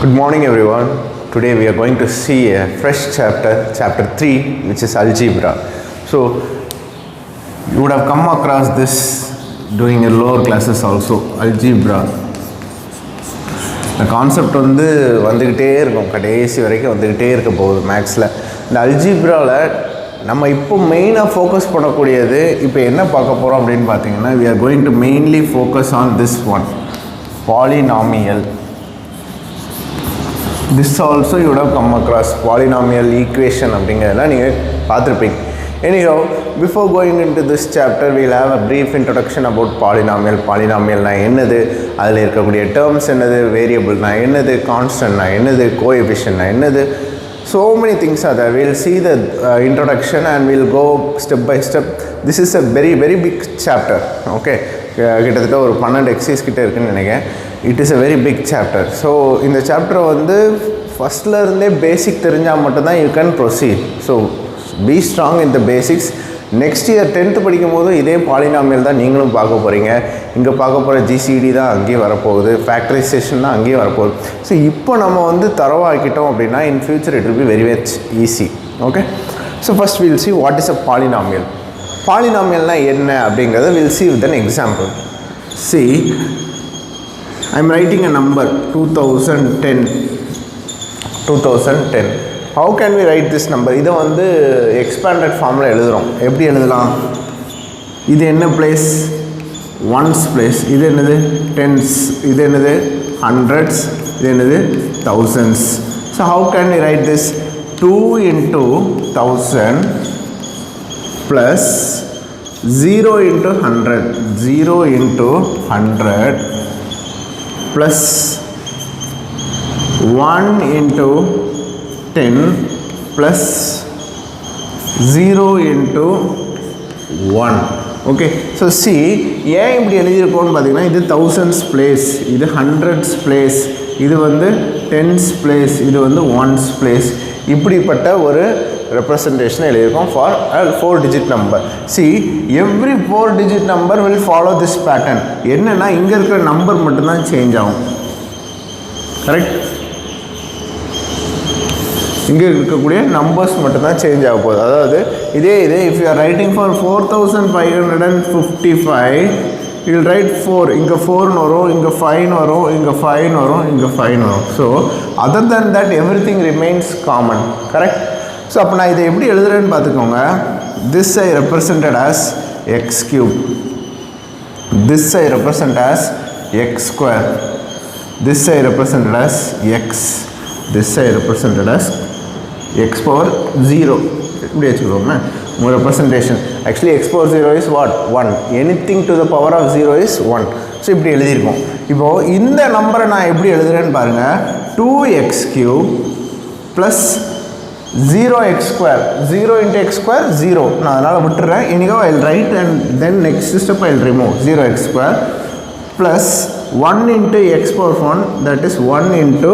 Good morning everyone. Today we are going to see a fresh chapter 3, which is algebra. So you would have come across this during your lower classes also, algebra. The concept வந்துக்கிட்டே இருக்கும், கடைசி வரைக்கும் வந்துக்கிட்டே இருக்க போகுது மேக்ஸில். இந்த அல்ஜிப்ராவில் நம்ம இப்போ மெயினாக ஃபோக்கஸ் பண்ணக்கூடியது இப்போ என்ன பார்க்க போகிறோம் அப்படின்னு பார்த்தீங்கன்னா, we are going to mainly focus on this one, polynomial. This also you would have come across, polynomial equation அப்படிங்கிறதெல்லாம் நீங்கள் பார்த்துருப்பீங்க. Anyhow, before going into this chapter, we will have a brief introduction about polynomial. Polynomialனா என்னது, அதில் இருக்கக்கூடிய terms என்னது, variableனா என்னது, constantனா என்னது, coefficientனா என்னது, so many things are there. We will see the introduction and we will go step by step. This is a very very big chapter. Okay, கிட்டத்தட்ட ஒரு 12 exercise கிட்ட இருக்குன்னு நினைக்கிறேன். It is a very big chapter. So இந்த சாப்டரை ஃபஸ்ட்லேருந்தே பேசிக் தெரிஞ்சால் மட்டும்தான் you can proceed. So be strong in the basics. Next year 10th படிக்கும் போது இதே பாலினாமியல் தான் நீங்களும் பார்க்க போகிறீங்க. இங்கே பார்க்க போகிற ஜிசிடி தான் அங்கேயும் வரப்போகுது, ஃபேக்டரைசேஷன் தான் அங்கேயும் வரப்போகுது. ஸோ இப்போ நம்ம தரவாக்கிட்டோம் அப்படின்னா in future it will be very much easy. Okay, so first will see what is a polynomial. பாலினாமியல்னால் என்ன அப்படிங்கிறத will see with an example. See, I am writing a number 2010. How can we write this number? இதை expanded formula எழுதுகிறோம். எப்படி எழுதலாம்? இது என்ன place? Ones place. இது என்னது? Tens. இது என்னது? Hundreds. இது என்னது? Thousands. So how can we write this? 2 into 1000 plus 0 into 100. 0 into 100 plus 1 into 10 plus 0 into 1. Okay, so see, ஏன் இப்படி எழுதியிருக்கோன்னு பார்த்தீங்கன்னா, இது thousands place, இது hundreds place, இது tens place, இது ones place, இப்படிப்பட்ட ஒரு representation எழுதியிருக்கோம் for a 4-digit number. See, every 4-digit number will follow this pattern. என்னன்னா இங்கே இருக்கிற நம்பர் மட்டும்தான் சேஞ்ச் ஆகும். கரெக்ட்? இங்கே இருக்கக்கூடிய நம்பர்ஸ் மட்டும்தான் சேஞ்ச் ஆக போகுது. அதாவது இதே if you are writing for 4555, you will write 4. இங்கே 4 வரும், இங்கே 5 வரும், இங்கே 5 வரும், இங்கே 5 வரும். So other than that everything remains common. Correct? So அப்போ நான் இதை எப்படி எழுதுறேன்னு பார்த்துக்கோங்க. this I represented as x cube, this I represent as x square, this I represented as x, this I represented as x power 0. இப்படி வச்சுக்கோங்க உங்கள் representation. Actually x power 0 is what? 1. anything to the power of 0 is 1. So இப்படி எழுதியிருக்கோம். இப்போது இந்த நம்பரை நான் எப்படி எழுதுறேன்னு பாருங்கள். 2x cube plus 0x square. 0 into x square 0. நான் அதனால் விட்டுறேன். Inigo I will write and then next step I will remove 0x square plus 1 into x power 1, that is 1 into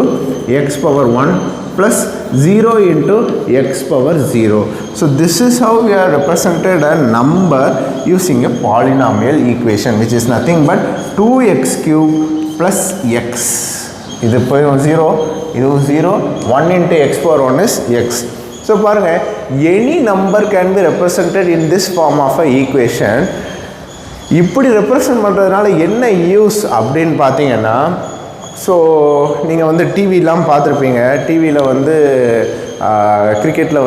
x power 1 plus 0 into x power 0. So this is how we are represented a number using a polynomial equation, which is nothing but 2x cube plus x. இது போய் 0, இது 0, 1 into x power 1 is x. So பாருங்க, any number can be represented in this form of a equation. இப்படி represent பண்ணுறதுனால என்ன use அப்படின்னு பார்த்தீங்கன்னா, so நீங்கள் டிவிலாம் பார்த்துருப்பீங்க. டிவியில் கிரிக்கெட்டில்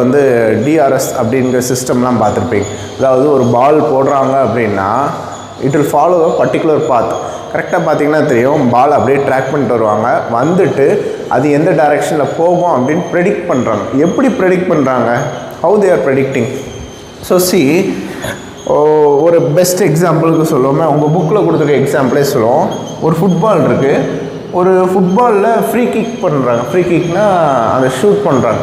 டிஆர்எஸ் அப்படிங்கிற சிஸ்டம்லாம் பார்த்துருப்பீங்க. அதாவது ஒரு பால் போடுறாங்க அப்படின்னா it will follow a particular path. கரெக்டாக பார்த்தீங்கன்னா தெரியும், பால் அப்படியே ட்ராக் பண்ணிட்டு வருவாங்க, அது எந்த டைரெக்ஷனில் போகும் அப்படின்னு ப்ரெடிக்ட் பண்ணுறாங்க. எப்படி ப்ரெடிக்ட் பண்ணுறாங்க? How they are predicting? So C, ஒரு பெஸ்ட் எக்ஸாம்பிளுக்கு சொல்லுவோமே, உங்கள் புக்கில் கொடுத்துருக்க எக்ஸாம்பிளே சொல்லுவோம். ஒரு ஃபுட்பால் இருக்குது. ஒரு ஃபுட்பாலில் ஃப்ரீ கிக் பண்ணுறாங்க. ஃப்ரீ கிக்னால் அதை ஷூட் பண்ணுறாங்க,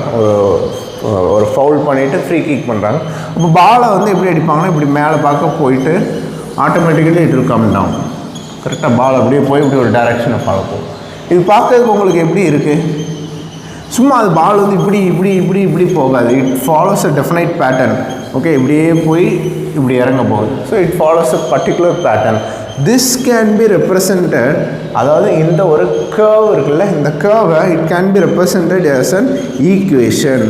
ஒரு ஃபவுல் பண்ணிவிட்டு ஃப்ரீ கிக் பண்ணுறாங்க. அப்போ பாலை எப்படி அடிப்பாங்கன்னா, இப்படி மேலே பார்க்க போயிட்டு automatically it will come down. கரெக்டாக பால் அப்படியே போய் இப்படி ஒரு டைரெக்ஷனை ஃபாலோ போகும். இது பார்க்கறதுக்கு உங்களுக்கு எப்படி இருக்குது? சும்மா அது பால் இப்படி இப்படி இப்படி இப்படி போகாது. It follows a definite pattern. Okay, இப்படியே போய் இப்படி இறங்க போகுது. So it follows a particular pattern. this can be represented, அதாவது இந்த ஒரு curve இருக்குல்ல, இந்த curve it can be represented as an equation.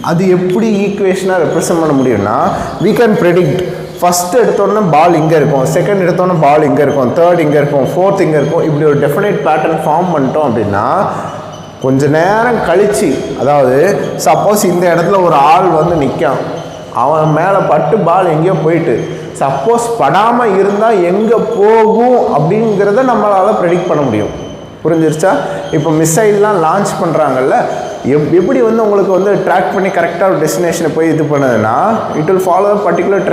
அது எப்படி ஈக்குவேஷனாக ரெப்ரசன்ட் பண்ண முடியும்னா, we can predict. ஃபஸ்ட் எடுத்தோன்னே பால் இங்கே இருக்கும், செகண்ட் எடுத்தோன்னே பால் இங்கே இருக்கும், தேர்ட் இங்கே இருக்கும், ஃபோர்த் இங்கே இருக்கும். இப்படி ஒரு டெஃபினைட் பேட்டர்ன் ஃபார்ம் பண்ணிட்டோம் அப்படின்னா, கொஞ்ச நேரம் கழித்து, அதாவது சப்போஸ் இந்த இடத்துல ஒரு ஆள் வந்து நிற்கான், அவன் மேலே பட்டு பால் எங்கேயோ போயிட்டு, சப்போஸ் படாமல் இருந்தால் எங்கே போகும் அப்படிங்கிறத நம்மளால் ப்ரெடிக்ட் பண்ண முடியும். புரிஞ்சிருச்சா? இப்போ மிசைல்லாம் லான்ச் பண்ணுறாங்கல்ல, எப்படி வந்து உங்களுக்கு வந்து ட்ராக் பண்ணி கரெக்டாக ஒரு டெஸ்டினேஷனை போய் இது பண்ணுதுன்னா, it will follow a particular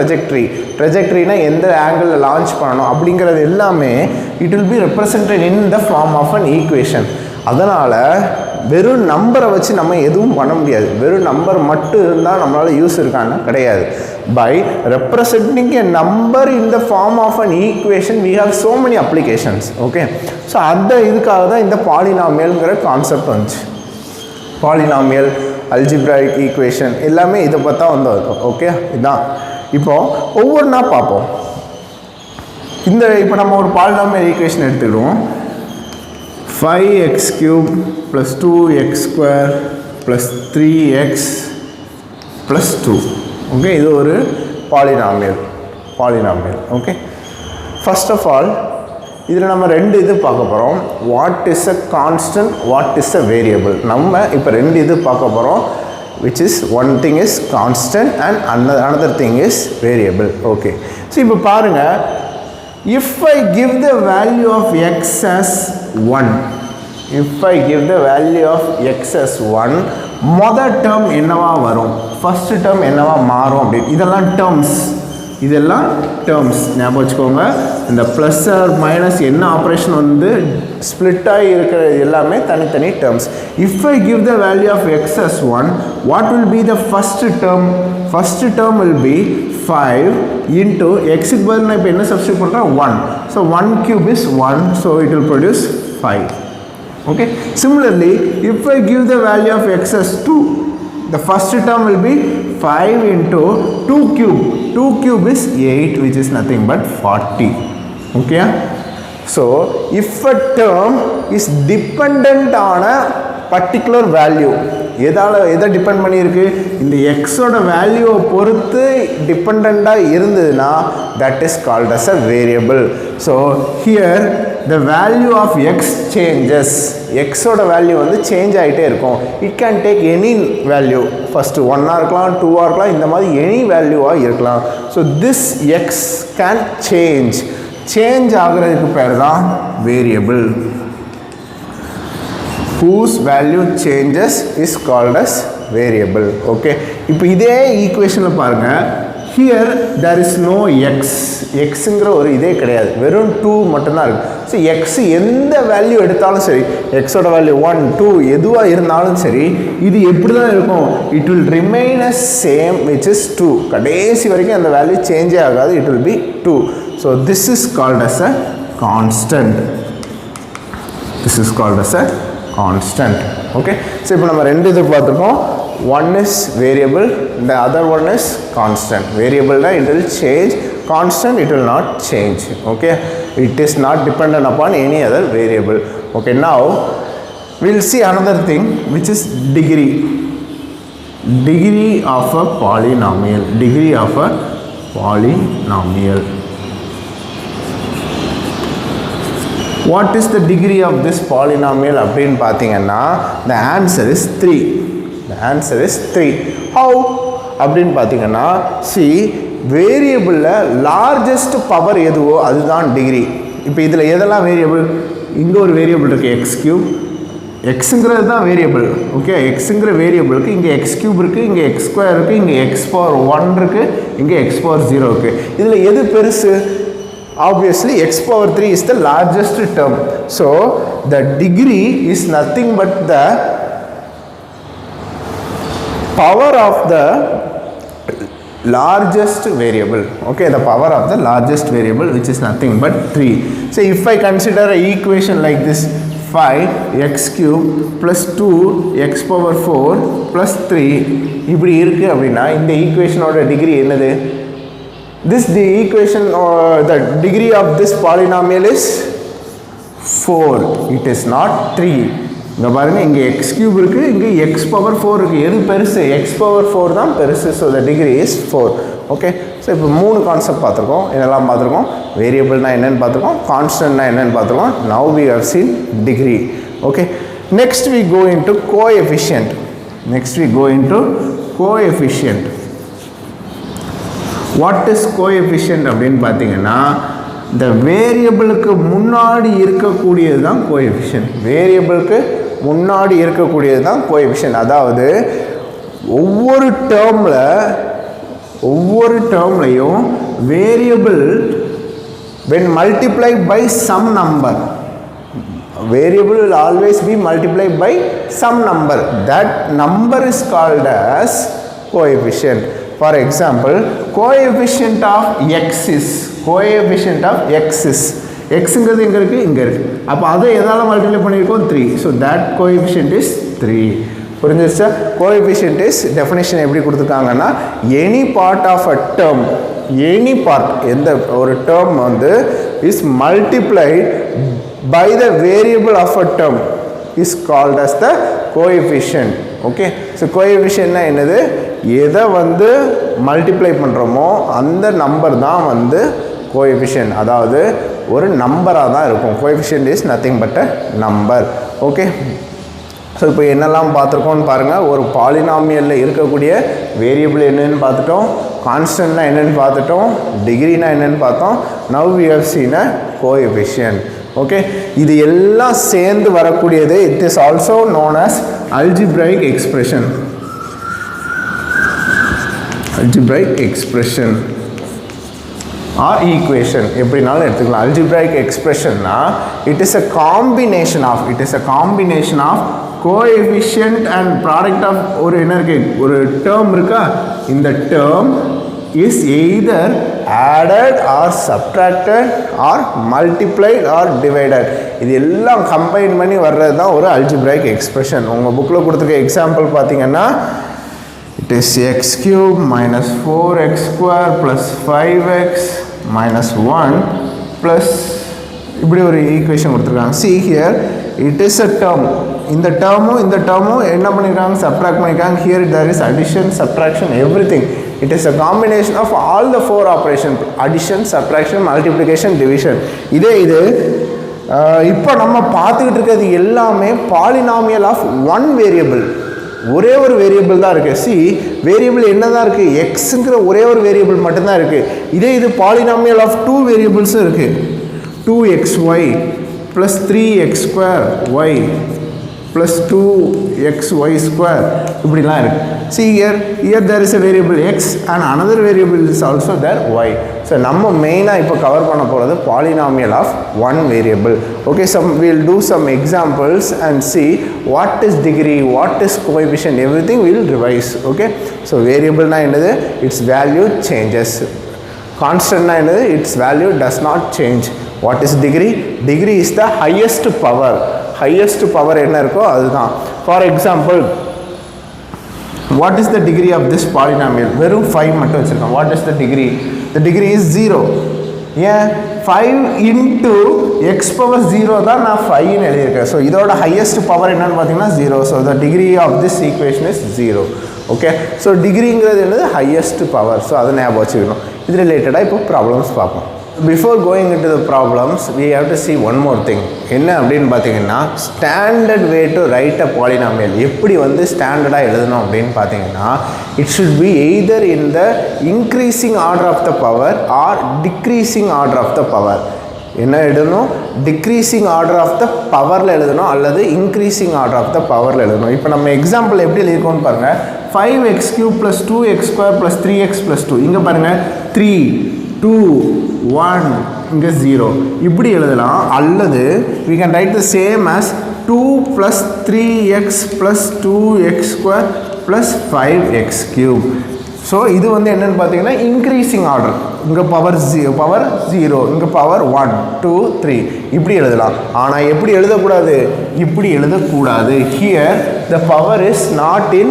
ட்ரெஜெக்ட்ரினா எந்த ஆங்கிளில் லான்ச் பண்ணணும் அப்படிங்கிறது எல்லாமே it will be represented in the form of an equation. அதனால் வெறும் நம்பரை வச்சு நம்ம எதுவும் பண்ண முடியாது. வெறும் நம்பர் மட்டும் இருந்தால் நம்மளால் யூஸ் இருக்கான்னு கிடையாது. By representing a number in the form of an equation we have so many applications. Okay, so அந்த இதுக்காக தான் இந்த பாலினாமியல்ங்கிற கான்செப்ட் வந்துச்சு. பாலினாமியல், அல்ஜிப்ராயிக் ஈக்குவேஷன் எல்லாமே இதை பார்த்தா வந்து இருக்கும். ஓகே, இதுதான். இப்போது ஒவ்வொன்றா பார்ப்போம். இப்போ நம்ம ஒரு polynomial equation எடுத்துக்கிடுவோம். 5x³ + 2x² + 3x + 2. Okay, இது ஒரு polynomial. Okay, first of all இதில் நம்ம ரெண்டு இது பார்க்க போகிறோம். What is a constant, what is a variable. நம்ம இப்போ ரெண்டு இது பார்க்க போகிறோம். Which is one thing is constant and another thing is variable. Okay, so இப்போ பாருங்கள், if I give the value of x as 1, மொதல் டேர்ம் என்னவா வரும், ஃபர்ஸ்ட் டேர்ம் என்னவா மாறும் அப்படின்னு. இதெல்லாம் டேர்ம்ஸ் ஞாபகம் வச்சுக்கோங்க. இந்த ப்ளஸ் ஆர் மைனஸ் என்ன ஆப்ரேஷன் வந்து ஸ்ப்ளிட் ஆகி இருக்கிற எல்லாமே தனித்தனி terms. If I give the value of x as 1, what will be the first term will be 5 into எக்ஸுக்கு பதில் நான் இப்போ என்ன சப்ஸ்டியூட் பண்ணுறேன், 1. So 1³ is 1, so it will produce 5. Okay, similarly if I give the value of x as 2, the first term will be 5 into 2³ is 8, which is nothing but 40. Okay, so if a term is dependent on a particular value, எதை depend பண்ணியிருக்கு, இந்த எக்ஸோட வேல்யூவை பொறுத்து டிபெண்ட்டாக இருந்ததுன்னா that is called as a variable. So here the value of x changes. எக்ஸோட value வந்து change ஆகிட்டே இருக்கும். It can take any value, first 1ஆக இருக்கலாம், 2ஆக இருக்கலாம், இந்த மாதிரி எனி வேல்யூவாக இருக்கலாம். So this x can change ஆகிறதுக்கு பேர் தான் variable. whose value changes is called as variable. Okay, இப்போ இதே ஈக்குவேஷனில் பாருங்கள், here there is no xங்கிற ஒரு இதே கிடையாது, வெறும் 2 மட்டும்தான் இருக்குது. ஸோ எக்ஸ் எந்த வேல்யூ எடுத்தாலும் சரி, எக்ஸோட வேல்யூ 1, 2 எதுவாக இருந்தாலும் சரி, இது எப்படி தான் இருக்கும், it will remain as same which is 2. கடைசி வரைக்கும் அந்த வேல்யூ சேஞ்சே ஆகாது, it will be 2. So this is called as a constant. Okay, so இப்போ நம்ம ரெண்டு இது பார்த்துருக்கோம். one is variable, the other one is constant. Variable that it will change, constant it will not change. Okay, it is not dependent upon any other variable. Okay, now we will see another thing, which is degree of a polynomial. What is the degree of this polynomial அப்படின்னு பார்த்தீங்கன்னா, the answer is 3. How அப்படின்னு பார்த்தீங்கன்னா, see, வேரியபிளில் largest power எதுவோ அதுதான் degree. இப்போ இதில் எதெல்லாம் variable, இங்கே ஒரு வேரியபிள் இருக்குது x³, எக்ஸுங்கிறது தான் வேரியபிள். ஓகே, எக்ஸுங்கிற வேரியபிளுக்கு இங்கே x³ இருக்குது, இங்கே x² இருக்குது, இங்கே x⁴1 இருக்குது, இங்கே x⁴0 இருக்குது. இதில் எது பெருசு? Obviously x⁴3 is the largest term. So the degree is nothing but the power of the largest variable. Okay, the power of the largest variable, which is nothing but 3. So if I consider an equation like this, 5x³ + 2x⁴ + 3 இப்படி இருக்குது அப்படின்னா, இந்த ஈக்குவேஷனோட degree என்னது? this the equation or the degree of this polynomial is 4. It is not 3. இங்க பாருங்க இங்க x cube இருக்கு, இங்க x power 4 இருக்கு. எது பெருசு? x power 4 தான் பெருசு. So the degree is 4. Okay. So இப்போ மூணு கான்செப்ட் பார்த்திருக்கோம். என்னெல்லாம் பார்த்திருக்கோம்? வேரியபிள்னா என்னன்னு பார்த்திருக்கோம், கான்ஸ்டன்ட்னா என்னன்னு பார்த்திருக்கோம். Now we have seen degree. Okay. Next we go into coefficient. What is coefficient அப்படின்னு பார்த்தீங்கன்னா இந்த வேரியபிளுக்கு முன்னாடி இருக்கக்கூடியது தான் கோஎஃபிஷியன்ட். வேரியபிளுக்கு முன்னாடி இருக்கக்கூடியது தான் கோஎஃபிஷியன்ட். அதாவது ஒவ்வொரு டேர்ம்லையும் variable when multiplied by some number, variable will always be multiplied by some number. That number is called as coefficient. For example, coefficient of x is xங்கிறது எங்க இருக்கு? இங்க இருக்கு. அப்ப அதை எதால மல்டிப்ளை பண்ணிருக்கோம்? 3. So that coefficient is 3. புரிஞ்சிருச்சா? coefficient is definition எப்படி கொடுத்திருக்காங்கன்னா any part of a term, any part, எந்த ஒரு term வந்து is multiplied by the variable of a term is called as the coefficient. Okay. So coefficient னா என்னது? எதை வந்து multiply பண்றோமோ அந்த நம்பர் தான் வந்து கோஎஃபிஷியன்ட். அதாவது ஒரு நம்பராக தான் இருக்கும். Coefficient is nothing but a number. Okay. So இப்போ என்னெல்லாம் பார்த்துருக்கோம்னு பாருங்கள். ஒரு பாலினாமியலில் இருக்கக்கூடிய வேரியபிள் என்னென்னு பார்த்துட்டோம், கான்ஸ்டன்ட்னா என்னென்னு பார்த்துட்டோம், டிகிரினா என்னென்னு பார்த்தோம். Now we have seen a coefficient. Okay. இது எல்லாம் சேர்ந்து வரக்கூடியது it is also known as algebraic expression. or equation எப்படினாலும் எடுத்துக்கலாம். algebraic expression னா it is a combination of coefficient and product of ஒரு என்ன இருக்கு, ஒரு term இருக்கா, இந்த term is either added or subtracted or multiplied or divided. இது எல்லாம் கம்பைன் பண்ணி வர்றது தான் ஒரு algebraic expression. உங்க புக்கில் கொடுத்துருக்க எக்ஸாம்பிள் பார்த்தீங்கன்னா it is x cube minus 4x square plus 5x minus 1 plus இப்படி ஒரு ஈக்குவேஷன் கொடுத்துருக்காங்க. see here it is a term. இந்த டேர்மும் என்ன பண்ணிருக்காங்க, சப்ட்ராக்ட் பண்ணிருக்காங்க. here there is addition, subtraction, everything. it is a combination of all the four operations: addition, subtraction, multiplication, division. இது இப்போ நம்ம பார்த்துக்கிட்டு இருக்கிறது எல்லாமே பாலினாமியல் ஆஃப் ஒன் வேரியபிள். ஒரே ஒரு வேரியபிள் தான் இருக்குது. சி வேரியபிள் என்ன தான் இருக்குது, எக்ஸுங்கிற ஒரே ஒரு வேரியபிள் மட்டும்தான் இருக்குது. இது பாலினாமியல் ஆஃப் டூ வேரியபிள்ஸும் இருக்குது. 2xy plus 3x² plus 2xy square இப்படிலாம் இருக்குது. see here there is a variable x and another variable is also there y. so நம்ம மெயினாக இப்போ கவர் பண்ண போகிறது polynomial of one variable. okay, we'll do some examples and see what is degree, what is coefficient, everything we'll revise. okay, so variable na என்னது, its value changes. constant na என்னது, its value does not change. what is degree? degree is the highest power என்ன இருக்கோ அதுதான். For example what is the degree of this polynomial? வெறும் 5 மட்டும் வச்சுருக்கோம். What is the degree? The degree is 0. ஏன் 5 into x power 0 தான் நான் 5ன்னு எழுதியிருக்கேன். ஸோ இதோட ஹையஸ்ட் பவர் என்னன்னு பார்த்தீங்கன்னா 0. So the degree of this equation is 0. Okay, so டிகிரிங்கிறது என்னது, ஹையஸ்ட் பவர். ஸோ அதை ஞாபகம் வச்சுக்கணும். இது ரிலேட்டடாக இப்போ ப்ராப்ளம்ஸ் பார்ப்போம். Before going into the problems, we have to see one more thing. என்ன அப்படின்னு பார்த்தீங்கன்னா standard way to right a polynomial. எப்படி வந்து ஸ்டாண்டர்டாக எழுதணும் அப்படின்னு பார்த்தீங்கன்னா it should be either in the increasing order of the power or decreasing order of the power. என்ன எழுதணும், டிக்ரீசிங் ஆர்டர் ஆஃப் த பவரில் எழுதணும் அல்லது இன்க்ரீசிங் ஆர்டர் ஆஃப் த பவரில் எழுதணும். இப்போ நம்ம எக்ஸாம்பிள் எப்படி எழுதிருக்கோம்னு பாருங்கள். 5x³ + 2x² + 3x + 2. இங்கே பாருங்கள் 3 2 1 இங்கே 0 இப்படி எழுதலாம். அல்லது we can write the same as 2 + 3x + 2x² + 5x³. So இது வந்து என்னென்னு பார்த்தீங்கன்னா இன்க்ரீசிங் ஆர்டர். இங்கே பவர் 0, இங்கே பவர் 1 2 3 இப்படி எழுதலாம். ஆனால் எப்படி எழுதக்கூடாது, இப்படி எழுதக்கூடாது. Here the power is not in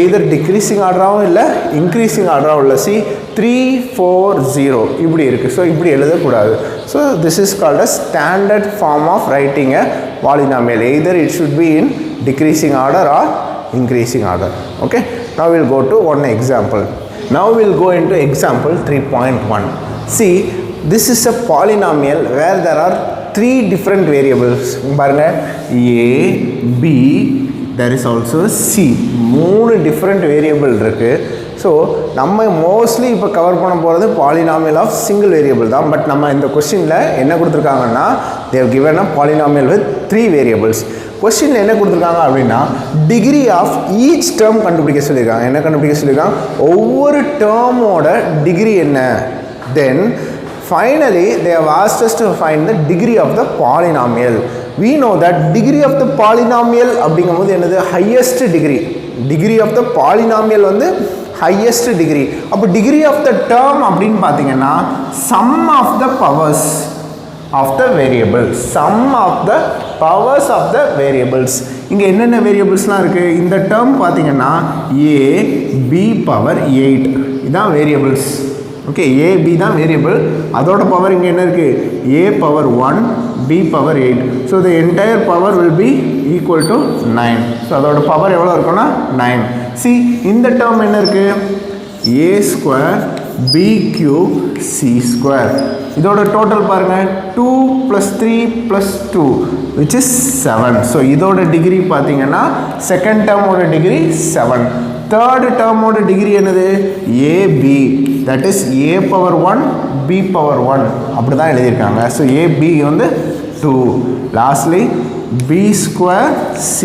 either decreasing order or increasing order. See 340 இப்படி இருக்கு. So இப்படி எழுத கூடாது. So this is called a standard form of writing a polynomial. Either it should be in decreasing order or increasing order. Okay, now we'll go to one example. Now we'll go into example 3.1. See, this is a polynomial where there are three different variables. பாருங்க, a, b, there is also c. மூணு different variable இருக்கு. So நம்ம mostly இப்போ cover பண்ண போகிறது polynomial of single variable தான். But நம்ம இந்த கொஸ்டினில் என்ன கொடுத்துருக்காங்கன்னா, they've given a polynomial with 3 variables. கொஸ்டினில் என்ன கொடுத்துருக்காங்க அப்படின்னா, டிகிரி ஆஃப் ஈச் டேர்ம் கண்டுபிடிக்க சொல்லியிருக்காங்க. என்ன கண்டுபிடிக்க சொல்லியிருக்காங்க? ஒவ்வொரு டேர்மோட டிகிரி என்ன. தென் finally they have asked us to find the degree of the polynomial. We know that degree of the polynomial அப்படிங்கும்போது என்னது? highest degree. degree of the polynomial வந்து highest degree. அப்போ degree of the term அப்படின்னு பார்த்தீங்கன்னா sum of the powers of the variable. sum of the powers of the variables. இங்கே என்னென்ன வேரியபிள்ஸ்லாம் இருக்குது? இந்த டேர்ம் பார்த்தீங்கன்னா a b power 8 இதான் வேரியபிள்ஸ். ஓகே, a b தான் வேரியபிள். அதோட பவர் இங்கே என்ன இருக்குது? a power 1 b power 8. So the entire power will be equal to 9. So அதோட பவர் எவ்வளோ இருக்குன்னா 9. see, இந்த டேர்ம் என்ன இருக்குது? a square b cube c square. இதோட டோட்டல் பாருங்கள், 2 + 3 + 2 which is 7. ஸோ இதோட டிகிரி பார்த்தீங்கன்னா செகண்ட் டேர்மோட டிகிரி 7. தேர்டு டேர்மோட டிகிரி என்னது? ab, that is a power 1 b power 1 அப்படி தான் எழுதியிருக்காங்க. ஸோ ab வந்து 2. Lastly b square c.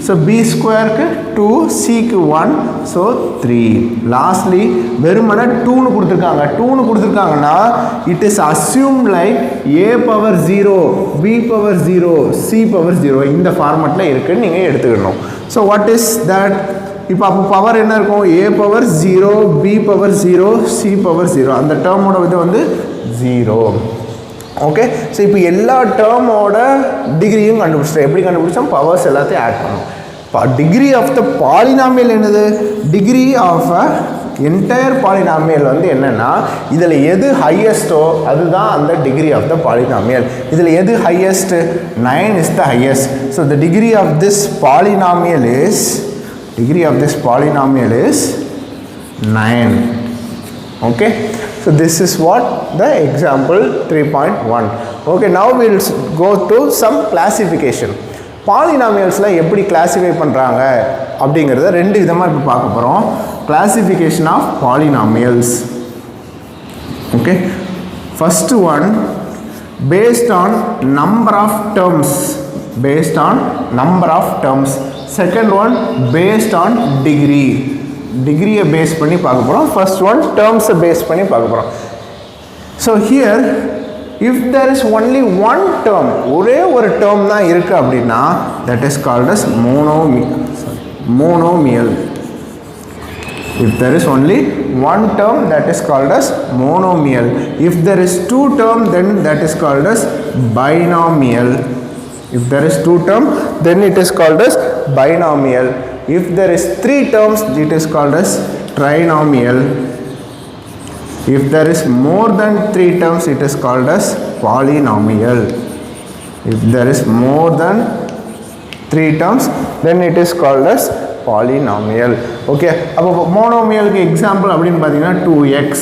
So b ஸ்கொயருக்கு 2, cக்கு 1, ஸோ 3. லாஸ்ட்லி வெறுமனே 2ன்னு கொடுத்துருக்காங்க. 2ன்னு கொடுத்துருக்காங்கன்னா it is assume like a power 0 b power 0 c power 0 இந்த ஃபார்மெட்டில் இருக்குன்னு நீங்கள் எடுத்துக்கணும். So what is that? இப்போ அப்போ பவர் என்ன இருக்கும்? a power 0 b power 0 c power 0. அந்த டேர்மோட இது வந்து 0. ஓகே, ஸோ இப்போ எல்லா டேர்மோட டிகிரியும் கண்டுபிடிச்சிட்டோம். எப்படி கண்டுபிடிச்சோம்? பவர்ஸ் எல்லாத்தையும் ஆட் பண்ணோம். இப்போ டிகிரி ஆஃப் த பாலினாமியல் என்னது? Degree of a entire polynomial வந்து என்னென்னா, இதில் எது ஹையஸ்ட்டோ அதுதான் அந்த டிகிரி ஆஃப் த பாலினாமியல். இதில் எது highest? 9 is the highest. So the degree of this polynomial is degree of this polynomial is 9. okay, so this is what the example 3.1. okay, now we'll go to some classification. polynomials la எப்படி classify பண்றாங்க அப்படிங்கறத ரெண்டு விதமா இப்ப பார்க்க போறோம். classification of polynomials. okay, first one based on number of terms. based on number of terms. second one based on degree. degree base பண்ணி பார்க்க போறோம். first one terms base பண்ணி பார்க்க போறோம். so here if there is only one term, ஒரே ஒரு term தான் இருக்கு அப்படின்னா that is called as monomial. if there is only one term, that is called as monomial. if there is two term, then that is called as binomial. if there is two term, then it is called as binomial. if there is three terms, it is called as trinomial. if there is more than three terms, it is called as polynomial. if there is more than three terms, then it is called as polynomial. okay, அப்போ மோனோமியலுக்கு example அப்படின்னு பார்த்தீங்கன்னா 2x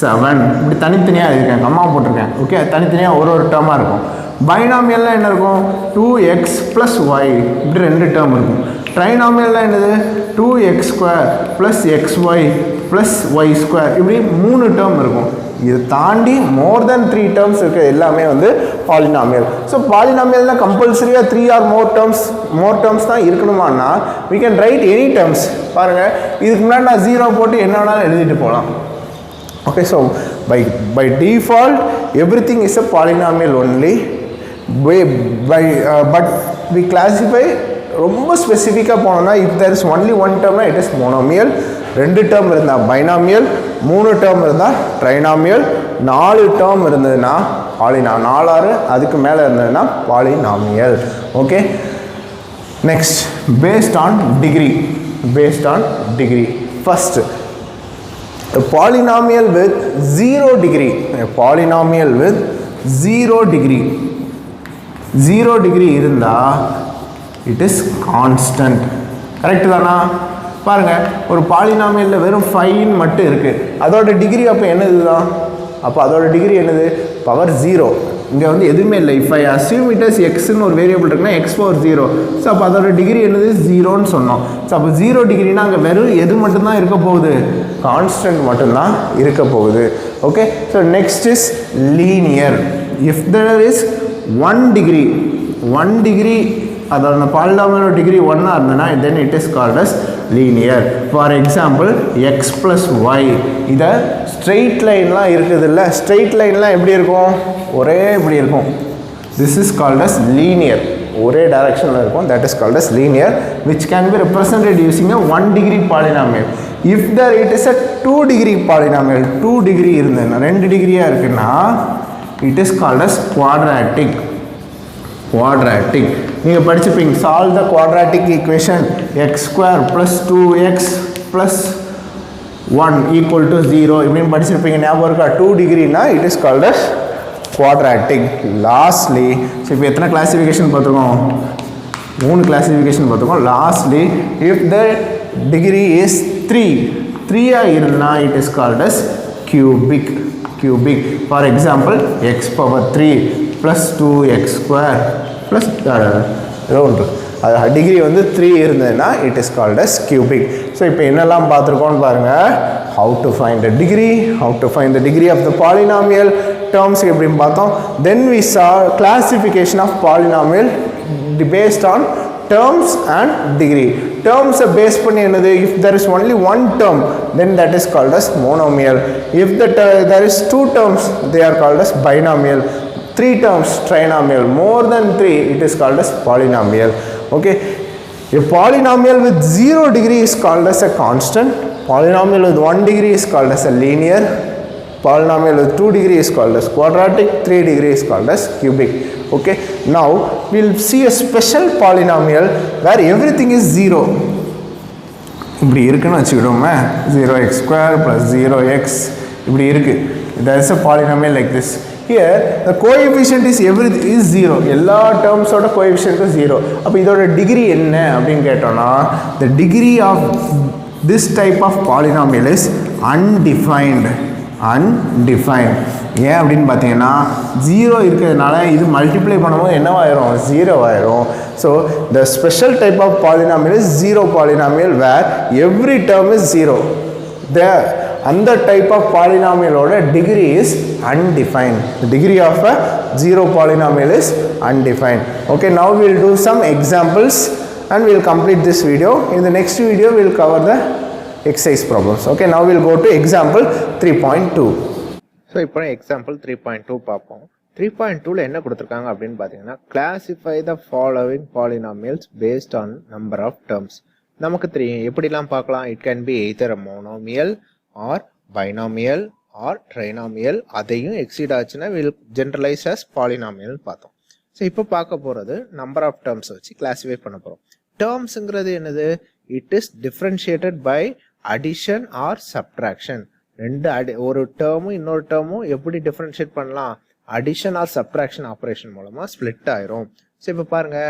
7 இப்படி தனித்தனியாக இருக்கேன், அம்மா போட்டிருக்கேன். Okay, தனித்தனியாக ஒரு ஒரு டேர்மாக இருக்கும். பைனாமியல்லாம் என்ன இருக்கும்? 2x + y இப்படி ரெண்டு டேர்ம் இருக்கும். ட்ரைனாமியல்லாம் என்னது? 2x² + xy + y² இப்படி 3 டேர்ம் இருக்கும். இது தாண்டி மோர் தென் 3 டேர்ம்ஸ் இருக்க எல்லாமே வந்து பாலினாமியல். ஸோ பாலினாமியல்னால் கம்பல்சரியாக 3 ஆர் மோர் டேர்ம்ஸ் தான் இருக்கணுமான்னா we can write any terms. பாருங்கள், இதுக்கு முன்னாடி நான் 0 போட்டு என்ன வேணாலும் எழுதிட்டு போகலாம். okay, so by default everything is a polynomial only. but we classify ரொம்ப ஸ்பெசிஃபிக்காக போனோம்னா if there is only one term, it is monomial. 2 term இருந்தால் binomial, 3 term இருந்தால் trinomial, 4 term இருந்ததுன்னா polynomial, 4 அதுக்கு மேலே இருந்ததுன்னா polynomial. okay, Next, based on degree. First, a polynomial with 0 degree. A polynomial with 0 degree. 0 degree இருந்தா it is constant. Correct தானா? பாருங்க, ஒரு பாலினாமியல்ல வெறும் 5 மட்டும் இருக்கு. அதோட டிகிரி அப்போ என்னது தான்? அப்போ அதோட டிகிரி என்னது? பவர் 0. இங்கே வந்து எதுவுமே இல்லை. If I assume it as எக்ஸ்ன்னு ஒரு வேரியபிள் இருக்குன்னா எக்ஸ் பவர் 0. ஸோ அப்போ அதோட டிகிரி என்னது? 0ன்னு சொன்னோம். ஸோ அப்போ 0 டிகிரினா அங்கே வெறும் எது மட்டும்தான் இருக்க போகுது? கான்ஸ்டன்ட் மட்டும்தான் இருக்க போகுது. Okay, so next is linear. If there is 1 degree அதோட பாலினாமியலோட டிகிரி 1 இருந்ததுன்னா then it is called as linear. For example x plus y. இதை ஸ்ட்ரெயிட் லைன்லாம் இருக்குது இல்லை, ஸ்ட்ரெயிட் லைன்லாம் எப்படி இருக்கும்? ஒரே இப்படி இருக்கும். This is called as linear. ஒரே டைரக்ஷனில் இருக்கும். That is called as linear which can be represented using a 1 degree polynomial. If there it is a 2 degree polynomial, 2 degree இருந்ததுன்னா 2 டிகிரியாக இருக்குன்னா it is called as quadratic. நீங்கள் படிச்சுப்பீங்க, solve the quadratic equation x square plus 2x plus 1 equal to 0 இப்படின்னு படிச்சிருப்பீங்க. ஞாபகம் இருக்கா? 2 டிகிரினா it is called as quadratic. Lastly, so இப்போ எத்தனை கிளாசிஃபிகேஷன் பார்த்துருக்கோம்? 3 கிளாசிஃபிகேஷன் பார்த்துருக்கோம். Lastly, if the degree is 3 இருந்தால் it is called as cubic. For example x power 3 plus 2x square plus ஏதோ ஒன்று அது டிகிரி வந்து 3 இருந்ததுன்னா it is called as cubic. So இப்போ என்னெல்லாம் பார்த்துருக்கோன்னு பாருங்கள். how to find the degree of the polynomial terms எப்படின்னு பார்த்தோம். then we saw classification of polynomial based on terms and degree. terms base பண்ணி என்னது? if there is only one term then that is called as monomial. if there is 2 terms they are called as binomial. 3 terms trinomial. more than 3 it is called as polynomial. Okay, a polynomial with 0 degree is called as a constant. Polynomial with 1 degree is called as a linear. Polynomial with 2 degree is called as quadratic. 3 degree is called as cubic. Okay, now we'll see a special polynomial where everything is 0. இப்படி இருக்குன்னு வச்சுக்கிட்டோமே, 0x square plus 0x இப்படி இருக்கு. There is a polynomial like this. Here the coefficient is 0. எல்லா டேர்ம்ஸோட coefficient is 0. அப்போ இதோட degree என்ன அப்படின்னு கேட்டோம்னா, the degree of this type of polynomial is undefined. ஏன் அப்படின்னு பார்த்தீங்கன்னா 0 இருக்கிறதுனால இது மல்டிப்ளை பண்ணும்போது என்னவாயிரும்? 0 ஆயிரும். So the special type of polynomial is 0 polynomial where every term is 0. அந்த டைப் ஆஃப் பாலினாமியலோட degree is undefined. The degree of a 0 polynomial is undefined. Okay, now we will do some examples and we will complete this video. In the next video we will cover the exercise problems. Okay, now we will go to example 3.2. So இப்போ example 3.2 பார்ப்போம். 3.2ல என்ன கொடுத்துருக்காங்க அப்படின்னு பார்த்தீங்கன்னா, classify the following polynomials based on number of terms. நமக்கு தெரியும் எப்படிலாம் பார்க்கலாம். it can be either a monomial or binomial or trinomial. அதையும் exceed ஆச்சுன்னா will generalize as polynomial பார்த்தோம். ஸோ இப்போ பார்க்க போகிறது நம்பர் ஆஃப் டேர்ம்ஸ் வச்சு கிளாஸிஃபை பண்ண போகிறோம். டேர்ம்ஸுங்கிறது என்னது? It is differentiated by addition or subtraction. ஒரு டேர்மும் இன்னொரு டேர்மும் எப்படி டிஃப்ரென்ஷியேட் பண்ணலாம்? அடிஷன் ஆர் சப்ட்ராக்ஷன் ஆப்ரேஷன் மூலமாக ஸ்ப்ளிட் ஆயிரும். ஸோ இப்போ பாருங்க,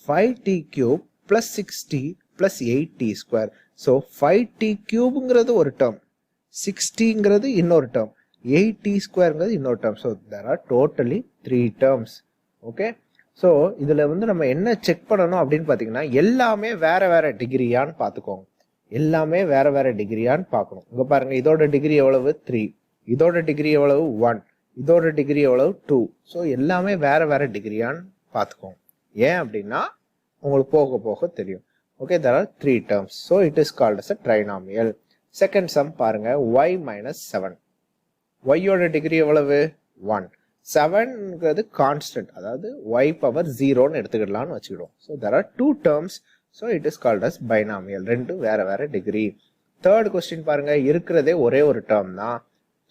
5t³ + 6t + 8t square. So 5t கியூப்ங்கிறது ஒரு டேர்ம், 6tங்கிறது இன்னொரு டேர்ம், 8t ஸ்கொயருங்கிறது இன்னொரு term. So there are totally 3 terms. Okay, so இதில் வந்து நம்ம என்ன செக் பண்ணணும் அப்படின்னு பார்த்தீங்கன்னா, எல்லாமே வேற வேற டிகிரியான்னு பார்த்துக்கோங்க. எல்லாமே வேற வேற டிகிரியான்னு பார்க்கணும். இங்கே பாருங்க, இதோட டிகிரி எவ்வளவு? 3. இதோட டிகிரி எவ்வளவு? 1. இதோட டிகிரி எவ்வளவு? 2. ஸோ எல்லாமே வேற வேற டிகிரியான்னு பார்த்துக்கோங்க. ஏன் அப்படின்னா உங்களுக்கு போக போக தெரியும். Okay, there are 3 terms. So it is called as a trinomial. Second sum பாருங்க, y minus 7. y ஓட டிகிரி எவ்வளவு? 1. 7ங்கிறது கான்ஸ்டன்ட், அதாவது y பவர் 0ன்னு எடுத்துக்கிடலாம்னு வச்சுக்கிடுவோம். So there are 2 terms. So it is called as binomial. ரெண்டு வேற வேற டிகிரி. தேர்ட் கொஸ்டின் பாருங்க, இருக்கிறதே ஒரே ஒரு டேர்ம் தான்.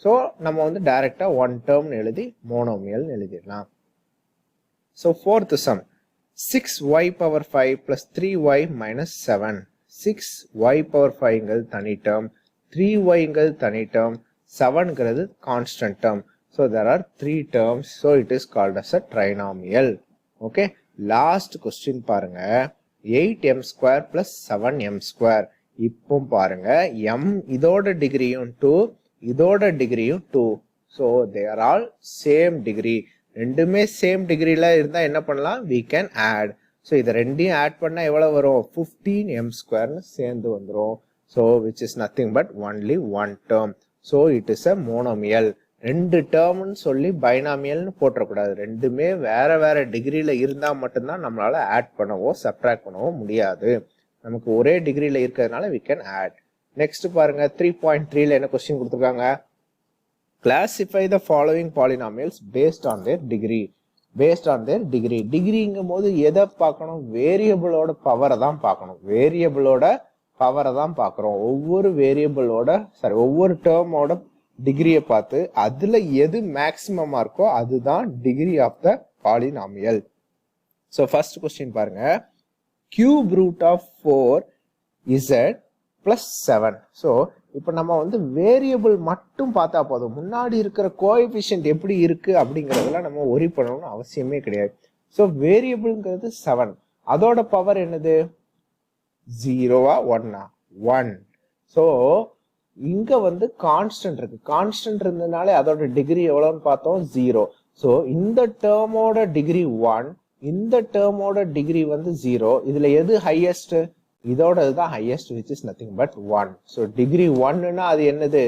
ஸோ நம்ம வந்து டைரக்டா 1 டேர்ம்னு எழுதி மோனோமியல் எழுதிடலாம். So fourth some, 6y power 5 plus 3y minus 7. 6y power 5ங்கிறது தனி term, 3yங்கிறது தனி term, 7ங்கிறது constant term. So there are 3 terms. So it is called as a trinomial. Okay. Last question பாருங்க. 8m square plus 7m square. இப்போ பாருங்க m இதோட டிகிரியும் 2, இதோட டிகிரியும் 2. So they are all same degree. ரெண்டுமே same டிகிரில இருந்தா என்ன பண்ணலாம்? We can add. So இத ரெண்டையும் ஆட் பண்ணா எவ்வளவு வரும்? 15m square சேர்ந்து வந்துரும். So which is nothing but only one term. So it is a monomial. ரெண்டு டேர்ம்னு சொல்லி பைனாமியல்னு போட்டக்கூடாது. ரெண்டுமே வேற வேற டிகிரில இருந்தா மட்டும்தான் நம்மளால ஆட் பண்ணவோ சப்ட்ராக்ட் பண்ணவோ முடியாது. நமக்கு ஒரே டிகிரில இருக்கிறதுனால we can add. நெக்ஸ்ட் பாருங்க 3.3ல என்ன கொஸ்டின் கொடுத்திருக்காங்க? Classify the following polynomials based on their degree. Based on their degree. டிகிரிங்கும் போது எதை பார்க்கணும்? வேரியபிளோட பவரை தான் பார்க்கணும். வேரியபிளோட பவரை தான் பார்க்கிறோம். ஒவ்வொரு டேர்மோட டிகிரியை பார்த்து அதுல எது மேக்சிமமா இருக்கோ அதுதான் degree of the polynomial. So first question பாருங்க. Cube root of 4z plus 7. ஸோ இப்போ நம்ம வந்து வேரியபிள் மட்டும் பார்த்தா போதும். முன்னாடி இருக்கிற கோஎஃபிஷியன்ட் எப்படி இருக்கு அப்படிங்கறதெல்லாம் நம்ம ஒரி பண்ணணும்னு அவசியமே கிடையாது. ஸோ வேரியபிள்ங்கிறது 7. அதோட பவர் என்னது? 0வா 1ஆ? 1. ஸோ இங்க வந்து கான்ஸ்டன்ட் இருக்கு. கான்ஸ்டன்ட் இருந்ததுனால அதோட டிகிரி எவ்வளவுன்னு பார்த்தோம்? 0. ஸோ இந்த டேர்மோட டிகிரி 1, இந்த டேர்மோட டிகிரி வந்து 0. இதுல எது ஹையஸ்ட்? இதோட இதுதான் highest, which is nothing but 1. ஸோ டிகிரி 1னா அது என்னது?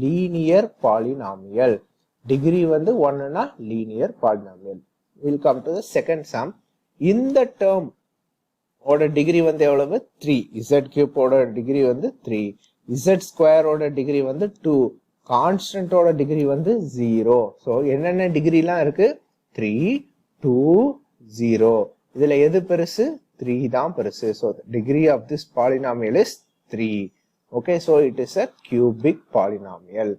Linear polynomial. டிகிரி வந்து 1னா linear polynomial. Will come to the second sum. இந்த டேர்ம் ஓட டிகிரி வந்து எவ்வளவு? 3. z கியூப் ஓட டிகிரி வந்து 3. z ஸ்கொயர் ஓட டிகிரி வந்து 2. கான்ஸ்டன்ட் ஓட டிகிரி வந்து 0. ஸோ என்னென்ன டிகிரிலாம் இருக்கு? 3, 2, 0. இதுல எது பெருசு? 3 தான் பெருசு. So degree of this polynomial is 3. Okay. So it is a cubic polynomial.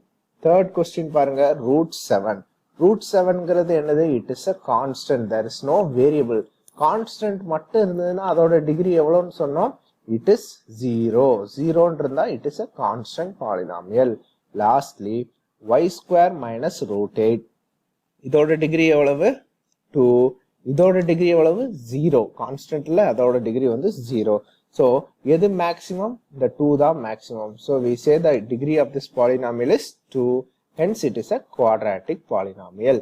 Third question பாருங்க. ரூட் 7. ரூட் 7ங்கிறது என்னது? It is a constant. There is no variable. Constant மட்டும் இருந்ததுன்னா அதோட டிகிரி எவ்வளவுன்னு சொன்னோம்? It is 0. 0 இருந்தா it is a constant polynomial. Lastly, y square minus root 8. இதோட டிகிரி எவ்வளவு? 2. இதோட டிகிரி எவ்வளவு? 0. கான்ஸ்டன்ட்ல அதோட டிகிரி வந்து 0. So எது மேக்ஸிமம்? இந்த 2 தான் maximum. So we say the degree of this polynomial is 2. Hence it is a quadratic polynomial.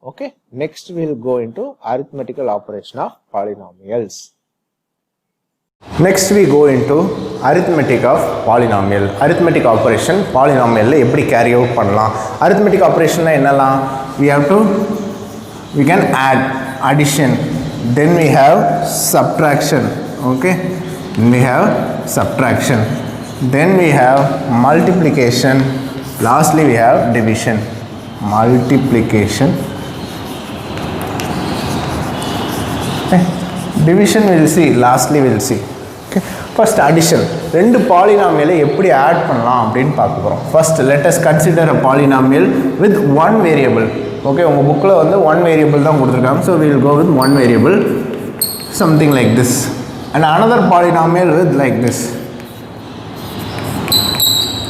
Okay. Next we will go into arithmetical operation of polynomials. Next we go into arithmetic of polynomial. Arithmetic operation polynomial எப்படி carry out பண்ணலாம்? Arithmetic operation என்னலாம்? We can add, addition, then we have subtraction. Okay, then we have subtraction, then we have multiplication, lastly we have division. Multiplication, division we will see, lastly we will see. Okay, first addition. ரெண்டு பாலினாமியலை எப்படி add பண்ணலாம் அப்படின்னு பார்க்க போறோம். First let us consider a polynomial with one variable. Okay, உங்க bookல வந்து one variable தான் கொடுத்திருக்காங்க. So we will go with one variable, something like this, and another polynomial with like this.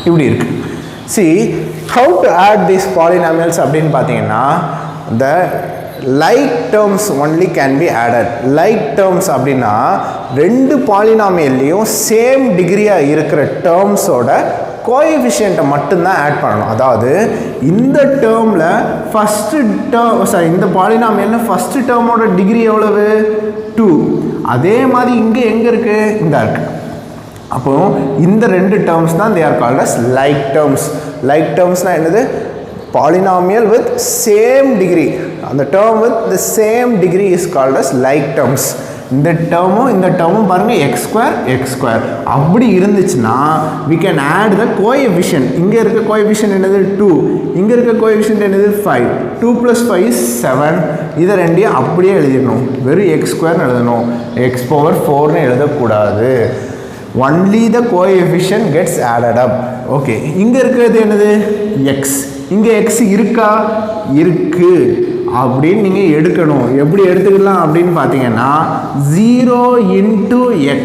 இப்படி இருக்கு. See how to add these polynomials அப்படின்னு பார்த்தீங்கன்னா the like terms only can be added. Like terms அப்படின்னா ரெண்டு பாலினாமியல்லையும் same டிகிரியா இருக்கிற டேர்ம்ஸோட கோஎஃபிஷியன்ட்டை மட்டும்தான் add பண்ணணும். அதாவது இந்த டேர்மில் ஃபஸ்ட்டு டேர்ம் இந்த பாலினாமியல்ல ஃபஸ்ட்டு டேர்மோட டிகிரி எவ்வளவு? 2. அதே மாதிரி இங்கே எங்கே இருக்கு? இந்த இருக்கு. அப்போ இந்த ரெண்டு டேர்ம்ஸ் தான் they are called as like terms. Like termsனா என்னது? Polynomial with same degree. அந்த term with the same degree is called as like terms. இந்த டேர்மும் பாருங்க x square x square அப்படி இருந்துச்சுன்னா we can add the coefficient. இங்க இருக்க coefficient என்னது? 2. இங்க இருக்க coefficient என்னது? 5. 2 plus 5 is 7. இதை ரெண்டையும் அப்படியே எழுதிடணும். வெறும் x square எழுதணும். x power 4 எழுதக்கூடாது. Only the coefficient gets added up. Okay, இங்க இருக்கிறது என்னது? x. இங்க x இருக்கா? இருக்கு. அப்படின்னு நீங்கள் எடுக்கணும். எப்படி எடுத்துக்கலாம் அப்படின்னு பார்த்தீங்கன்னா 0 into x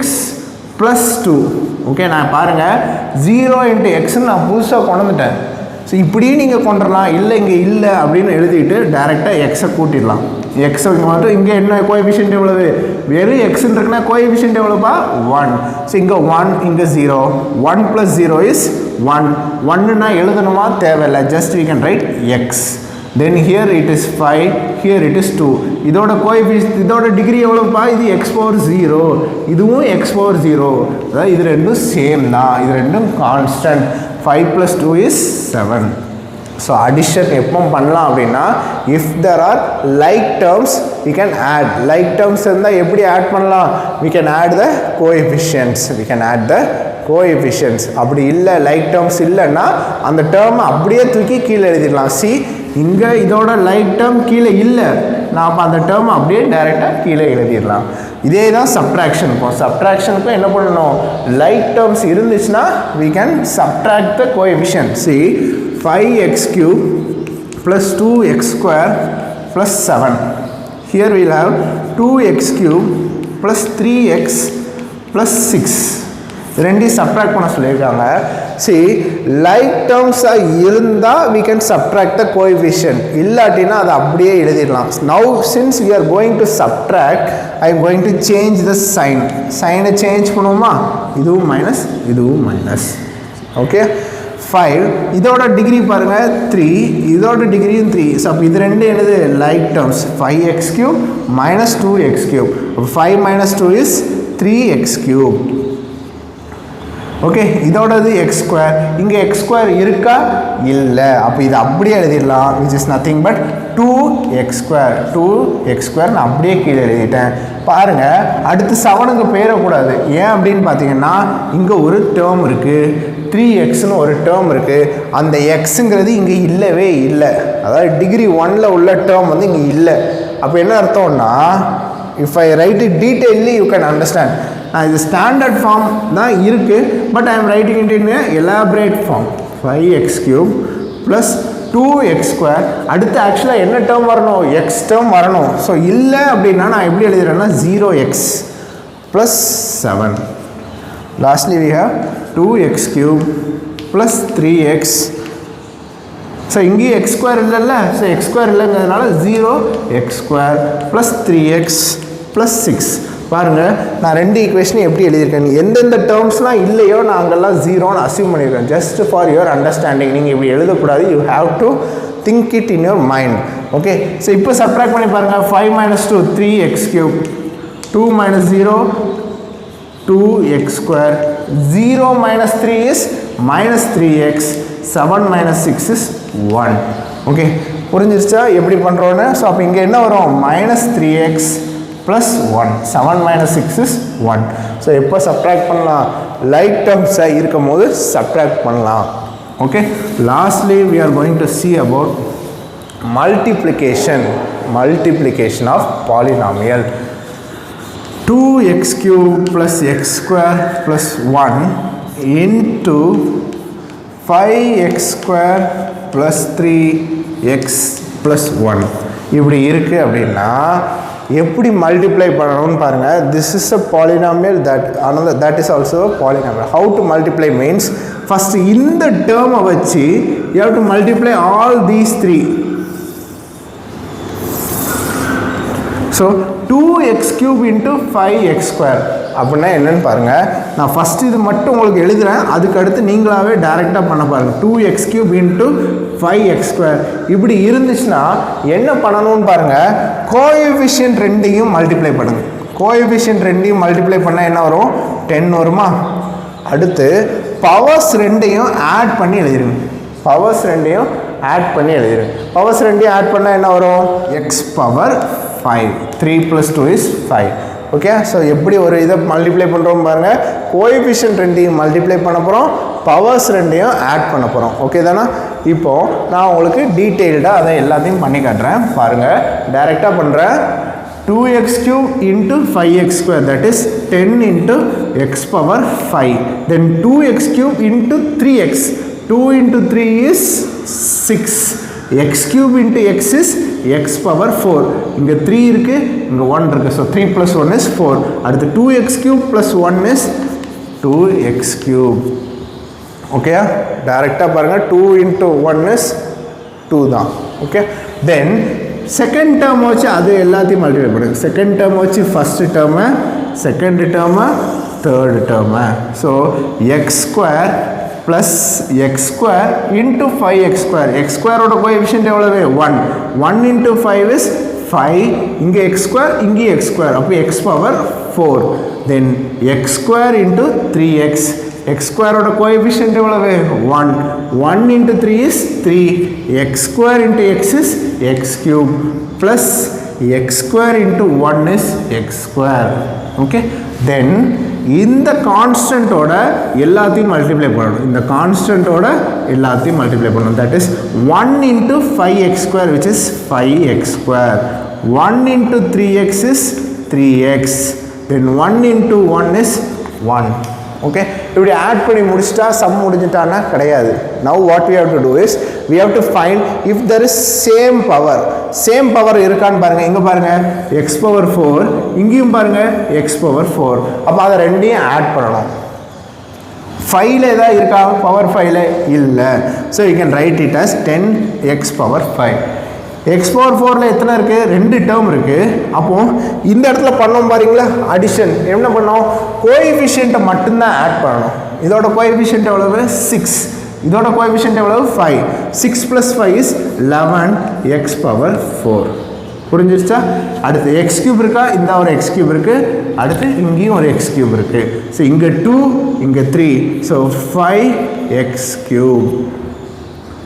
plus 2. ஓகே, நான் பாருங்கள் 0 into xன்னு நான் புதுசாக கொண்டு வந்துட்டேன். ஸோ இப்படியும் நீங்கள் கொண்டுடலாம், இல்லை இங்கே இல்லை அப்படின்னு எழுதிட்டு டேரெக்டாக எக்ஸை கூட்டிடலாம். எக்ஸ் மட்டும் இங்கே என்ன கோஎஃபிஷியன்ட் எவ்வளவு, வெறும் எக்ஸ்ன்னு இருக்குன்னா கோஎஃபிஷியன்ட் எவ்வளோப்பா 1. ஸோ இங்கே 1, இங்கே 0. 1 + 0 is 1. 1ன்னா எழுதணுமா தேவையில்லை, just we can write x. Then here it is 5, here it is 2. இதோட கோஎஃபிஷியன்ட், இதோட டிகிரி எவ்வளோப்பா, இது x⁴, இதுவும் x⁴. அதாவது இது ரெண்டும் சேம் தான், இது ரெண்டும் கான்ஸ்டன்ட். 5 + 2 is 7. ஸோ அடிஷன் எப்போ பண்ணலாம் அப்படின்னா, if there are like terms we can add. Like terms இருந்தால் எப்படி ஆட் பண்ணலாம், we can add the coefficients. we can add the coefficients. அப்படி இல்லை, லைக் டேர்ம்ஸ் இல்லைன்னா அந்த டேர்மை அப்படியே தூக்கி கீழே எழுதிடலாம். சி, இங்கே இதோட லைக் டேர்ம் கீழே இல்லை, நான் அப்போ அந்த டேர்ம் அப்படியே டைரெக்டாக கீழே எழுதிடலாம். இதே தான் சப்ட்ராக்ஷனுக்கும். சப்ட்ராக்ஷனுக்கும் என்ன பண்ணணும், லைக் டேர்ம்ஸ் இருந்துச்சுன்னா we can subtract the coefficient. See, 5x³ plus 2x² plus 7. Here we will have 2x³ plus 3x plus 6. ரெண்டையும் சப்ட்ராக்ட் பண்ண சொல்லியிருக்காங்க. See, like terms இருந்தால் we can subtract the coefficient, இல்லாட்டினா அதை அப்படியே எழுதிடலாம். Now since we are going to subtract, I am going to change the sign. சைனை change பண்ணுவோமா, இதுவும் மைனஸ், இதுவும் மைனஸ். ஓகே, 5, இதோட டிகிரி பாருங்கள் 3, இதோட டிகிரியும் 3. ஸோ அப்போ இது ரெண்டு என்னது, like terms. 5x³ minus 2x³. 5 minus 2 is 3x³. ஓகே, இதோடது x². இங்கே x² இருக்கா, இல்லை. அப்போ இது அப்படியே எழுதிடலாம், which is nothing but 2x². 2x² நான் அப்படியே கீழே எழுதிட்டேன். பாருங்கள், அடுத்து 7க்கு போயிடக்கூடாது. ஏன் அப்படின்னு பார்த்தீங்கன்னா, இங்கே ஒரு டேர்ம் இருக்குது, 3xன்னு ஒரு டேர்ம் இருக்குது. அந்த எக்ஸுங்கிறது இங்கே இல்லவே இல்லை. அதாவது டிகிரி 1ல் உள்ள டேர்ம் வந்து இங்கே இல்லை. அப்போ என்ன அர்த்தம்னா, if I write it detailedly you can understand. இது ஸ்டாண்டர்ட் ஃபார்ம் தான் இருக்குது, but I am writing it in elaborate form. 5x³ plus 2x². அடுத்து ஆக்சுவலாக என்ன டேர்ம் வரணும், எக்ஸ் டேர்ம் வரணும். ஸோ இல்லை அப்படின்னா நான் எப்படி எழுதுறேன்னா 0x plus 7. Lastly we have 2x³ plus 3x. So இங்கேயும் x² இல்லைல்ல, so x² இல்லைங்கிறதுனால 0x² plus 3x plus 6. பாருங்கள், நான் ரெண்டு ஈக்குவேஷனையும் எப்படி எழுதியிருக்கேன், எந்தெந்த டேர்ம்ஸ்லாம் இல்லையோ நான் அங்கெல்லாம் 0ன்னு அசியூம் பண்ணியிருக்கேன். Just for your understanding. நீங்கள் இப்படி எழுதக்கூடாது, you have to think it in your mind. Okay, so இப்போ சப்ட்ராக்ட் பண்ணி பாருங்கள். 5 minus 2 3x³, 2 minus 0 2x², 0 minus 3 is minus 3x, 7 minus 6 is 1. Okay, புரிஞ்சிருச்சா எப்படி பண்ணுறோன்னு? ஸோ அப்போ இங்கே என்ன வரும், minus 3x plus 1. 7 minus 6 is 1. So எப்போ சப்ட்ராக்ட் பண்ணலாம், லைக் டேர்ம்ஸாக இருக்கும் போது சப்ட்ராக்ட் பண்ணலாம். Okay, lastly we are going to see about multiplication of polynomial. 2x³ plus x² plus 1 into 5x² plus 3x plus 1 இப்படி இருக்குது அப்படின்னா எப்படி மல்டிப்ளை பண்ணணும்னு பாருங்கள். This is a polynomial, that is also a polynomial. How to multiply means, first இந்த டேர்மை வச்சு you have to multiply all these 3. So 2x³ into 5x² அப்படின்னா என்னன்னு பாருங்கள். நான் ஃபஸ்ட்டு இது மட்டும் உங்களுக்கு எழுதுகிறேன், அதுக்கு அடுத்து நீங்களாகவே டைரெக்டாக பண்ண பாருங்கள். 2x³ into 5x² இப்படி இருந்துச்சுன்னா என்ன பண்ணணும்னு பாருங்கள். கோஎஃபிஷியன்ட் ரெண்டையும் மல்டிப்ளை பண்ணுங்கள். கோஎஃபிஷியன்ட் ரெண்டையும் மல்டிப்ளை பண்ணால் என்ன வரும், 10 வருமா. அடுத்து பவர்ஸ் ரெண்டையும் ஆட் பண்ணி எழுதிருங்க. பவர்ஸ் ரெண்டையும் ஆட் பண்ணி எழுதிருங்க. பவர்ஸ் ரெண்டையும் ஆட் பண்ணால் என்ன வரும், x⁵. 3 plus 2 is 5. Okay, so எப்படி ஒரு இதை மல்டிப்ளை பண்ணுறோம் பாருங்கள். கோஎஃபிஷியன்ட் ரெண்டையும் மல்டிப்ளை பண்ண போகிறோம், பவர்ஸ் ரெண்டையும் ஆட் பண்ண போகிறோம். ஓகே தானே? இப்போது நான் உங்களுக்கு டீட்டெயில்டாக அதை எல்லாத்தையும் பண்ணி காட்டுறேன் பாருங்கள். டைரெக்டாக பண்ணுறேன். 2x³ into 5x², that is 10 into x⁵. Then 2x³ into 3x. 2 into 3 is 6. x cube into x is x power 4. இங்க 3 இருக்கு, இங்க 1 இருக்கு. So 3 plus 1 is 4. அடுத்து 2x cube plus 1 is 2x cube. Okay, டைரக்டா பாருங்க 2 into 1 is 2 தான். Okay, then second term வச்சு அது எல்லாத்தையும் மல்டிப்ளை பண்ணுங்க. செகண்ட் டேர்ம் வச்சு first term, second term, third term. So x square plus x square into 5x square. X ஸ்கொயரோட coefficient எவ்வளவு? 1. 1 into 5 is 5. இங்கே எக்ஸ் ஸ்கொயர், இங்கே எக்ஸ் ஸ்கொயர். அப்போ x power 4. Then x square into 3x. x square coefficient எவ்வளவு? 1. 1 into 3 is 3. x square into x is x cube plus x square into 1 is x square. Okay, then இந்த constant ஓட எல்லாத்தையும் multiply பண்ணணும். இந்த constant ஓட எல்லாத்தையும் multiply பண்ணணும். that is 1 into 5x square which is 5x square. 1 into 3x is 3x. then 1 into 1 is 1. Okay, இப்படி add பண்ணி முடிச்சிட்டா சம் முடிஞ்சிட்டானா கிடையாது. now what we have to do is we have to find if there is same power இருக்கான்னு பாருங்க. இங்க பாருங்க x power 4, இங்கேயும் பாருங்க x power 4. அப்ப அத ரெண்டையும் ஆட் பண்ணணும். 5ல ஏதா இருக்கா? power 5ல இல்ல. so you can write it as 10x power 5. x power 4ல எத்தனை இருக்கு? 2 டேர்ம் இருக்கு. அப்போ இந்த இடத்துல பண்ணோம் பாருங்களா அடிஷன். என்ன பண்ணோம்? கோஎஃபிஷியன்ட்டை மட்டும்தான் ஆட் பண்ணணும். இதோட கோஎஃபிஷியன்ட் எவ்வளவு? 6. இதோட கோஎஃபிஷியன்ட் எவ்வளவு? 5. 6 plus 5 is 11x power 4. புரிஞ்சிருச்சா? அடுத்து x cube இருக்கா? இந்த ஒரு x cube இருக்கு. அடுத்து இங்கேயும் ஒரு x cube இருக்கு. ஸோ இங்க 2, இங்க 3. So 5x cube.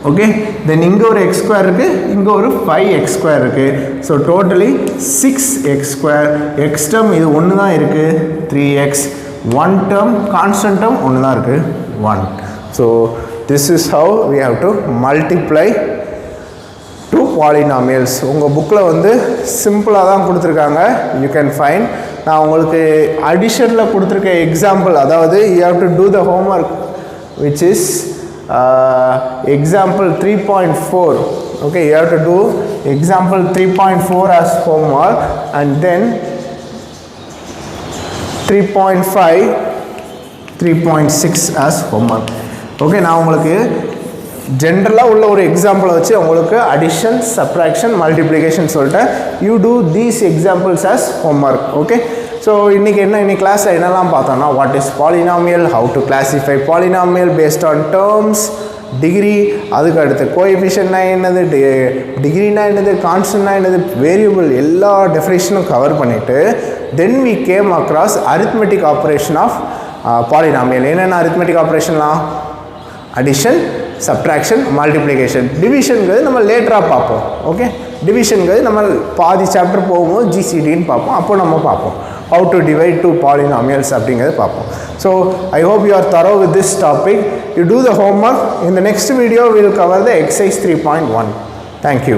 ஓகே, தென் இங்கே ஒரு எக்ஸ் ஸ்கொயர் இருக்குது, இங்கே ஒரு 5x ஸ்கொயர் இருக்குது. So totally 6x square. X term இது ஒன்று தான் இருக்குது 3x. 1 டேர்ம் கான்ஸ்டன்ட் டேர்ம் ஒன்று தான் இருக்குது 1. So this is how we have to multiply two polynomials. உங்கள் புக்கில் வந்து சிம்பிளாக தான் கொடுத்துருக்காங்க. You can find. நான் உங்களுக்கு அடிஷனில் கொடுத்துருக்க எக்ஸாம்பிள், அதாவது you have to do the homework which is example 3.4. okay, you have to do example 3.4 as homework and then 3.5 3.6 as homework. okay, நான் உங்களுக்கு ஜென்ரலாக உள்ள ஒரு எக்ஸாம்பிளை வச்சு உங்களுக்கு அடிஷன், சப்ராக்ஷன், மல்டிப்ளிகேஷன் சொல்லிட்டேன். You do these examples as homework. okay, so இன்றைக்கி இன்னைக்கு கிளாஸில் என்னெல்லாம் பார்த்தோம்னா, what is polynomial, how to classify polynomial based on terms, degree, அதுக்கு அடுத்து கோஎஃபிஷியன்ட்னா என்னது, டிகிரினா என்னது, கான்ஸ்டன்ட்னா என்னது, வேரியபிள், எல்லா டெஃபினேஷனும் கவர் பண்ணிவிட்டு then we came across arithmetic operation of polynomial. என்னென்ன அரித்மெட்டிக் ஆப்ரேஷன்லாம்? Addition, subtraction, multiplication. டிவிஷனுங்கிறது நம்ம லேட்டராக பார்ப்போம். ஓகே, டிவிஷனுங்கிறது நம்ம பாதி சாப்டர் போகும்போது ஜிசிடின்னு பார்ப்போம். அப்போ நம்ம பார்ப்போம் how to divide two polynomials அப்படிங்கிறது பார்ப்போம். So I hope you are thorough with this topic. You do the homework. In the next video we will cover the exercise 3.1. Thank you.